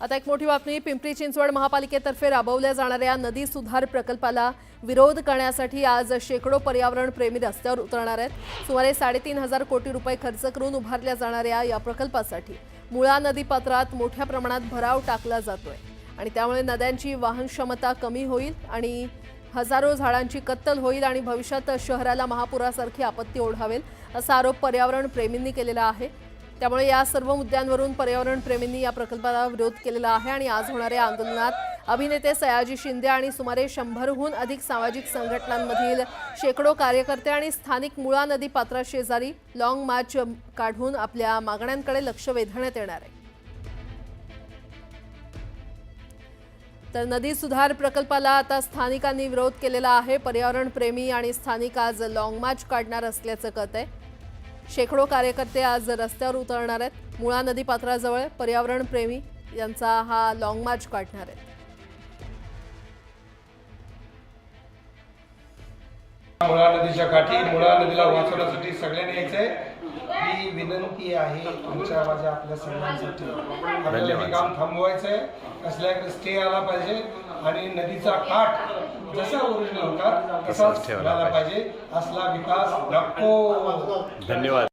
आता एक मोठी बातमी, पिंपरी चिंचवड महापालिकेतर्फे राबवल्या जाणाऱ्या नदी सुधार प्रकल्पाला विरोध करण्यासाठी आज शेकडो पर्यावरण प्रेमी रस्त्यावर उतरणार आहेत। सुमारे 3.5 कोटी रुपये खर्च करून उभारल्या जाणाऱ्या या प्रकल्पासाठी मुळा नदीपात्रात मोठ्या प्रमाणात भराव टाकला जातोय आणि त्यामुळे नद्यांची वाहन क्षमता कमी होईल आणि हजारो झाडांची कत्तल होईल आणि भविष्यात शहराला महापुरासारखी आपत्ती ओढावेल असा आरोप पर्यावरण प्रेमींनी केलेला आहे। त्यामुळे या सर्व मुद्द्यांवरून पर्यावरण प्रेमींनी या प्रकल्पाला विरोध केलेला आहे आणि आज होणाऱ्या आंदोलनात अभिनेते सयाजी शिंदे आणि सुमारे 100हून अधिक सामाजिक संघटनांमधील शेकडो कार्यकर्ते आणि स्थानिक मुळा नदी पात्राशेजारी लॉंग मार्च काढून आपल्या मागण्यांकडे लक्ष वेधण्यात येणार आहे। तर नदी सुधार प्रकल्पाला आता स्थानिकांनी विरोध केलेला आहे। पर्यावरण प्रेमी आणि स्थानिक आज लॉंग मार्च काढणार असल्याचं कळत आहे। शेकडो कार्यकर्ते आज रस्त्यावर उतरणार आहेत। मुळा नदी पात्राजवळ पर्यावरण प्रेमी यांचा हा लॉंग मार्च काढणार आहेत। मुळा नदीच्या काठी मुळा नदीला वाचवण्यासाठी सगळ्यांनी यायचंय ही विनंती आहे आमच्या माझ्या आपल्या सगळ्यांसाठी। आपल्याला हे काम थांबवायचंय, कसल्याकडे स्टे आला पाहिजे आणि नदीचा काठ जसा ओरिजिनल होता तसाच राहिला पाहिजे। असला विकास नको। धन्यवाद।